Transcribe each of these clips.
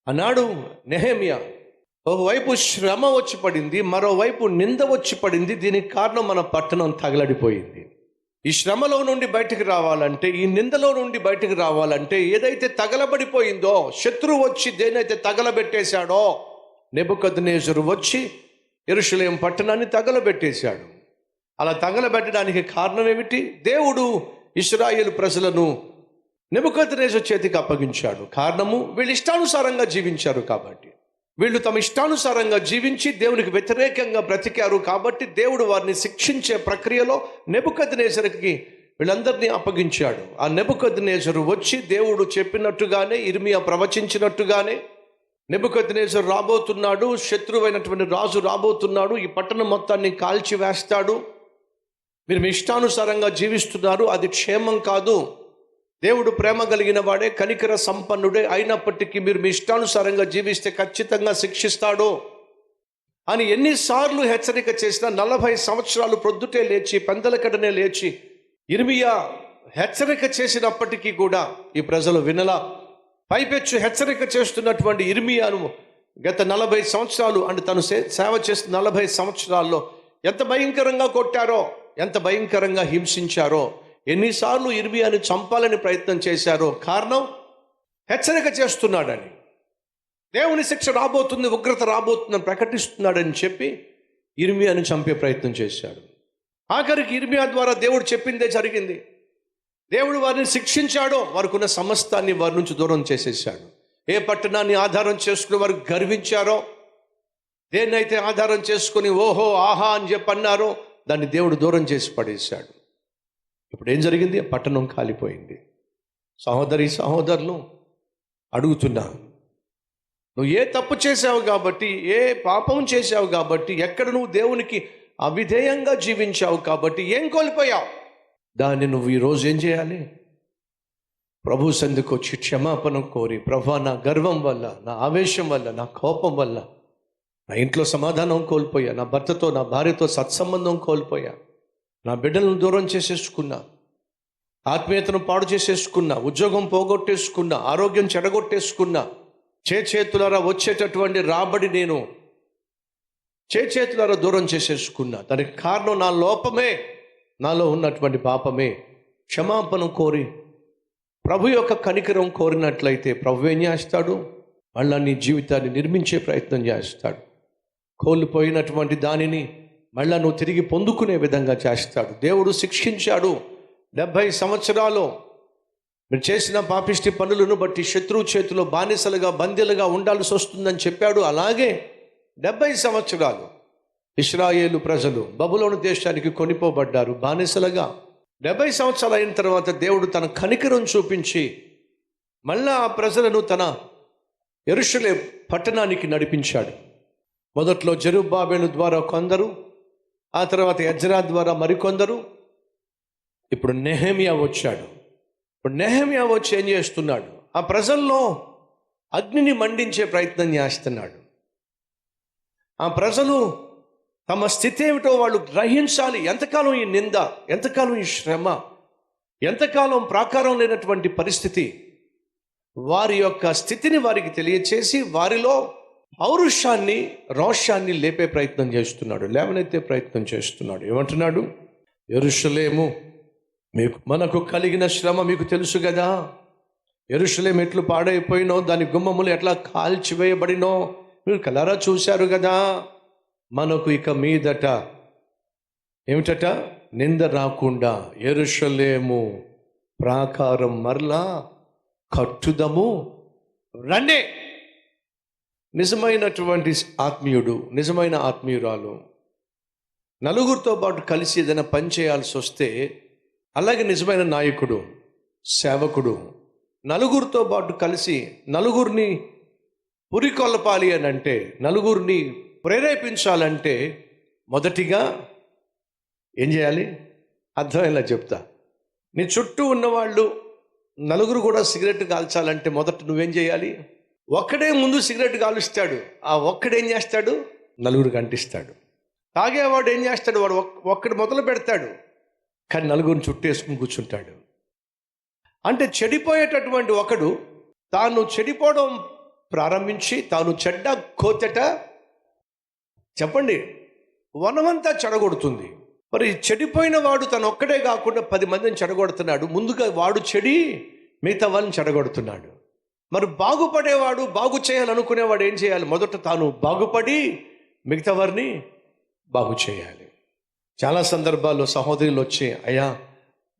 ఆనాడు నెహెమ్యా ఒకవైపు శ్రమ వచ్చి పడింది, మరోవైపు నింద వచ్చి పడింది. దీనికి కారణం మన పట్టణం తగలడిపోయింది. ఈ శ్రమలో నుండి బయటకు రావాలంటే, ఈ నిందలో నుండి బయటకు రావాలంటే, ఏదైతే తగలబడిపోయిందో, శత్రువు వచ్చి దేనైతే తగలబెట్టేశాడో, నెబుకద్నెజరు వచ్చి యెరూషలేము పట్టణాన్ని తగలబెట్టేశాడు. అలా తగలబెట్టడానికి కారణం ఏమిటి? దేవుడు ఇశ్రాయేలు ప్రజలను నెబుకద్నెజరు చేతికి అప్పగించాడు. కారణము, వీళ్ళు ఇష్టానుసారంగా జీవించారు కాబట్టి. వీళ్ళు తమ ఇష్టానుసారంగా జీవించి దేవునికి వ్యతిరేకంగా బ్రతికారు కాబట్టి దేవుడు వారిని శిక్షించే ప్రక్రియలో నెబుకద్నెజరుకి వీళ్ళందరినీ అప్పగించాడు. ఆ నెబుకద్నెజరు వచ్చి దేవుడు చెప్పినట్టుగానే, ఇర్మియా ప్రవచించినట్టుగానే, నెబుకద్నెజరు రాబోతున్నాడు, శత్రువైనటువంటి రాజు రాబోతున్నాడు, ఈ పట్టణం మొత్తాన్ని కాల్చి వేస్తాడు, మీరు మీ ఇష్టానుసారంగా జీవిస్తున్నారు, అది క్షేమం కాదు, దేవుడు ప్రేమ కలిగిన వాడే, కనికర సంపన్నుడే, అయినప్పటికీ మీరు మీ ఇష్టానుసారంగా జీవిస్తే ఖచ్చితంగా శిక్షిస్తాడు అని ఎన్నిసార్లు హెచ్చరిక చేసినా 40 సంవత్సరాలు ప్రొద్దుటే లేచి, పెందలకడనే లేచి ఇర్మియా హెచ్చరిక చేసినప్పటికీ కూడా ఈ ప్రజలు వినలా. పైపెచ్చు హెచ్చరిక చేస్తున్నటువంటి ఇర్మియాను గత 40 సంవత్సరాలు అంటే తను సేవ చేస్తున్న 40 సంవత్సరాల్లో ఎంత భయంకరంగా కొట్టారో, ఎంత భయంకరంగా హింసించారో, ఎన్నిసార్లు ఇర్మియాని చంపాలని ప్రయత్నం చేశారో. కారణం, హెచ్చరిక చేస్తున్నాడని, దేవుని శిక్ష రాబోతుంది, ఉగ్రత రాబోతుందని ప్రకటిస్తున్నాడని చెప్పి ఇర్మియాని చంపే ప్రయత్నం చేశాడు. ఆఖరికి ఇర్మియా ద్వారా దేవుడు చెప్పిందే జరిగింది. దేవుడు వారిని శిక్షించాడో, వారికి ఉన్న సమస్తాన్ని వారి నుంచి దూరం చేసేసాడు. ఏ పట్టణాన్ని ఆధారం చేసుకుని వారు గర్వించారో, దేన్నైతే ఆధారం చేసుకుని ఓహో ఆహా అని చెప్పన్నారో, దాన్ని దేవుడు దూరం చేసి పడేశాడు. ఇప్పుడు ఏం జరిగింది? పట్టణం కాలిపోయింది. సహోదరి సహోదరులు, అడుగుతున్నా, నువ్వు ఏ తప్పు చేసావు కాబట్టి, ఏ పాపం చేసావు కాబట్టి, ఎక్కడ నువ్వు దేవునికి అవిధేయంగా జీవించావు కాబట్టి ఏం కోల్పోయావు? దాన్ని నువ్వు ఈరోజు ఏం చేయాలి? ప్రభు సన్నిధికి వచ్చి క్షమాపణ కోరి, ప్రభా నా గర్వం వల్ల, నా ఆవేశం వల్ల, నా కోపం వల్ల నా ఇంట్లో సమాధానం కోల్పోయా, నా భర్తతో నా భార్యతో సత్సంబంధం కోల్పోయా, నా బిడ్డలను దూరం చేసేసుకున్నా, ఆత్మీయతను పాడు చేసేసుకున్నా, ఉద్యోగం పోగొట్టేసుకున్నా, ఆరోగ్యం చెడగొట్టేసుకున్నా, చేతులారా వచ్చేటటువంటి రాబడి నేను చేతులారా దూరం చేసేసుకున్నా. దానికి కారణం నా లోపమే, నాలో ఉన్నటువంటి పాపమే. క్షమాపణ కోరి ప్రభు యొక్క కనికరం కోరినట్లయితే ప్రభు ఏం చేస్తాడు? మళ్ళా నీ జీవితాన్ని నిర్మించే ప్రయత్నం చేస్తాడు. కోల్పోయినటువంటి దానిని మళ్ళా నువ్వు తిరిగి పొందుకునే విధంగా చేస్తాడు. దేవుడు శిక్షించాడు. 70 సంవత్సరాలు మీరు చేసిన పాపిష్టి పనులను బట్టి శత్రువు చేతిలో బానిసలుగా, బందీలుగా ఉండాల్సి వస్తుందని చెప్పాడు. అలాగే 70 సంవత్సరాలు ఇశ్రాయేలు ప్రజలు బబులోను దేశానికి కొనిపోబడ్డారు బానిసలుగా. 70 సంవత్సరాలు అయిన తర్వాత దేవుడు తన కనికరం చూపించి మళ్ళా ఆ ప్రజలను తన యెరూషలేము పట్టణానికి నడిపించాడు. మొదట్లో జెరుబ్బాబెలు ద్వారా కొందరు, ఆ తర్వాత ఎజ్రా ద్వారా మరికొందరు, ఇప్పుడు నెహెమ్యా వచ్చాడు. ఇప్పుడు నెహెమ్యా వచ్చి ఏం చేస్తున్నాడు? ఆ ప్రజల్లో అగ్నిని మండించే ప్రయత్నం చేస్తున్నాడు. ఆ ప్రజలు తమ స్థితి ఏమిటో వాళ్ళు గ్రహించాలి. ఎంతకాలం ఈ నింద, ఎంతకాలం ఈ శ్రమ, ఎంతకాలం ప్రాకారం లేనటువంటి పరిస్థితి, వారి యొక్క స్థితిని వారికి తెలియచేసి వారిలో పౌరుషాన్ని, రోషాన్ని లేపే ప్రయత్నం చేస్తున్నాడు, లేవనెత్తే ప్రయత్నం చేస్తున్నాడు. ఏమంటున్నాడు? యెరూషలేము మనకు కలిగిన శ్రమ మీకు తెలుసు కదా. యెరూషలేము ఎట్లు పాడైపోయినో, దాని గుమ్మములు ఎట్లా కాల్చివేయబడినో మీరు కలారా చూశారు కదా. మనకు ఇక మీదట ఏమిటట? నింద రాకుండా యెరూషలేము ప్రాకారం మరలా కట్టుదము రండి. నిజమైనటువంటి ఆత్మీయుడు, నిజమైన ఆత్మీయురాలు నలుగురితో పాటు కలిసి ఏదైనా పని చేయాల్సి వస్తే, అలాగే నిజమైన నాయకుడు, సేవకుడు నలుగురితో పాటు కలిసి నలుగురిని పురికొల్పాలి అని అంటే, నలుగురిని ప్రేరేపించాలంటే మొదటిగా ఏం చేయాలి? అర్థమయ్యేలా చెప్తా. నీ చుట్టూ ఉన్నవాళ్ళు నలుగురు కూడా సిగరెట్ కాల్చాలంటే మొదట నువ్వేం చేయాలి? ఒక్కడే ముందు సిగరెట్ కాలుస్తాడు. ఆ ఒక్కడేం చేస్తాడు? నలుగురికి అంటిస్తాడు. తాగేవాడు ఏం చేస్తాడు? వాడు ఒక్కడు మొదలు పెడతాడు, కానీ నలుగురిని చుట్టేసుకుని కూర్చుంటాడు. అంటే చెడిపోయేటటువంటి ఒకడు తాను చెడిపోవడం ప్రారంభించి తాను చెడ్డ కోతట చెప్పండి వనమంతా చెడగొడుతుంది. మరి చెడిపోయిన వాడు తను ఒక్కడే కాకుండా 10 మందిని చెడగొడుతున్నాడు. ముందుగా వాడు చెడి మిగతా వాళ్ళని చెడగొడుతున్నాడు. మరి బాగుపడేవాడు, బాగు చేయాలనుకునేవాడు ఏం చేయాలి? మొదట తాను బాగుపడి మిగతా వారిని బాగు చేయాలి. చాలా సందర్భాల్లో సహోదరులు వచ్చి, అయ్యా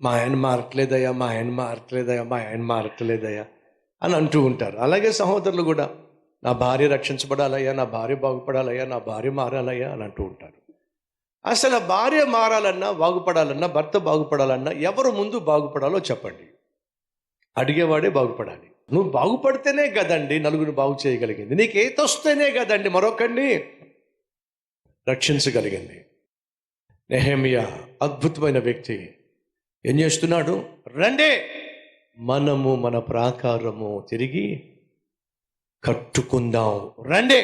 మా ఆయన మారట్లేదయ్యా, మా ఆయన మారట్లేదయ్యా, మా ఆయన మారట్లేదయ్యా అని అంటూ ఉంటారు. అలాగే సహోదరులు కూడా, నా భార్య రక్షించబడాలయ్యా, నా భార్య బాగుపడాలయ్యా, నా భార్య మారాలయ్యా అని అంటూ ఉంటారు. అసలు భార్య మారాలన్నా, బాగుపడాలన్నా, భర్త బాగుపడాలన్నా ఎవరు ముందు బాగుపడాలో చెప్పండి. అడిగేవాడే బాగుపడాలి. నువ్వు బాగుపడితేనే కదండి నలుగురు బాగు చేయగలిగింది. నీకు ఏతొస్తేనే కదండి మరొకరిని రక్షించగలిగింది. నెహెమ్యా అద్భుతమైన వ్యక్తి. ఏం చేస్తున్నాడు? రండే మనము మన ప్రాకారము తిరిగి కట్టుకుందాం, రండే.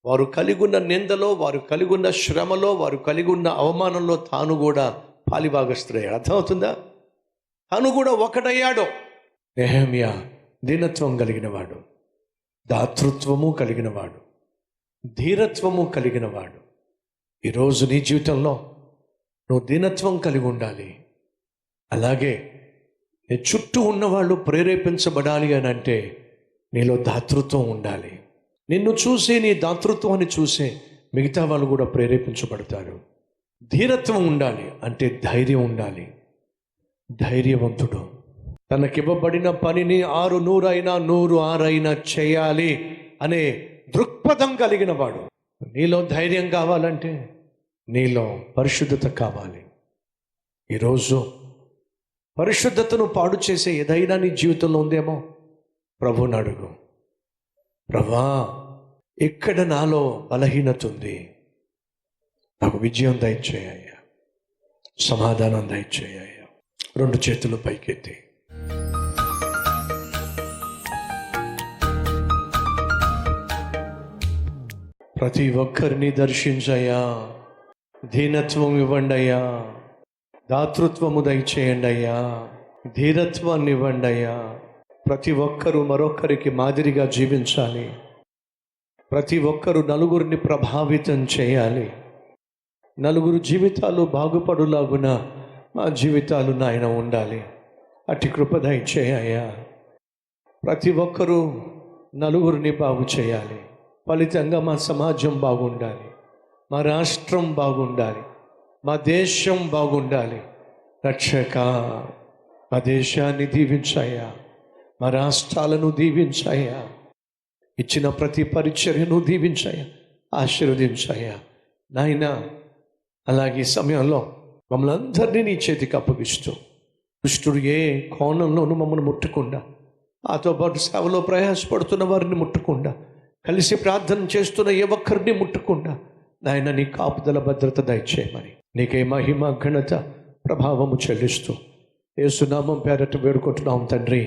వారు కలిగున్న నిందలో, వారు కలిగున్న శ్రమలో, వారు కలిగున్న అవమానంలో తాను కూడా పాలిభాగస్తుడయ్యాడు. అర్థమవుతుందా? తాను కూడా ఒకటయ్యాడు. నెహెమ్యా దీనత్వం కలిగినవాడు, దాతృత్వము కలిగినవాడు, ధీరత్వము కలిగినవాడు. ఈరోజు నీ జీవితంలో నువ్వు దీనత్వం కలిగి ఉండాలి. అలాగే నీ చుట్టూ ఉన్నవాళ్ళు ప్రేరేపించబడాలి అని అంటే నీలో దాతృత్వం ఉండాలి. నిన్ను చూసి, నీ దాతృత్వాన్ని చూసే మిగతా వాళ్ళు కూడా ప్రేరేపించబడతారు. ధీరత్వం ఉండాలి అంటే ధైర్యం ఉండాలి. ధైర్యవంతుడు తనకివ్వబడిన పనిని 6 అయినా 100 అయినా చేయాలి అనే దృక్పథం కలిగిన వాడు. నీలో ధైర్యం కావాలంటే నీలో పరిశుద్ధత కావాలి. ఈరోజు పరిశుద్ధతను పాడు చేసే ఏదైనా నీ జీవితంలో ఉందేమో ప్రభువుని అడుగు. ప్రభా, ఎక్కడ నాలో బలహీనత ఉంది, నాకు విజయం దయచేయ్యా, సమాధానం దయచేయ్యా. 2 చేతులు పైకెత్తి ప్రతి ఒక్కరిని దర్శించయ్యా, దీనత్వం ఇవ్వండి అయ్యా, దాతృత్వము దయచేయండి అయ్యా, ధీరత్వాన్ని ఇవ్వండి అయ్యా. ప్రతి ఒక్కరూ మరొకరికి మాదిరిగా జీవించాలి. ప్రతి ఒక్కరూ నలుగురిని ప్రభావితం చేయాలి. నలుగురు జీవితాలు బాగుపడులాగున మా జీవితాలు నాయన ఉండాలి. అట్టి కృప దయచేయ్యా. ప్రతి ఒక్కరూ నలుగురిని బాగు చేయాలి. ఫలితంగా మా సమాజం బాగుండాలి, మా రాష్ట్రం బాగుండాలి, మా దేశం బాగుండాలి. రక్షక, మా దేశాన్ని దీవించాయా, మా రాష్ట్రాలను దీవించాయా, ఇచ్చిన ప్రతి పరిచర్యను దీవించాయా, ఆశీర్వదించాయా నాయన. అలాగే సమయంలో మమ్మల్ని అందరినీ నీ చేతికి అప్పగిస్తూ, దుష్టుడు ఏ కోణంలోనూ మమ్మల్ని ముట్టకుండా, ఆతో పాటు సేవలో ప్రయాసపడుతున్న వారిని ముట్టకుండా, కలిసి ప్రార్థన చేస్తున్న ఏ ఒక్కరిని ముట్టకుండా నాయన నీ కాపుదల భద్రత దయచేయమని నీకే మహిమ ఘనత ప్రభావము చెల్లిస్తూ యేసునామం పేరట వేడుకుంటున్నాం తండ్రి.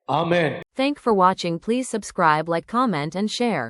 ఆమేన్. Thank for watching. Please subscribe, like, comment and share.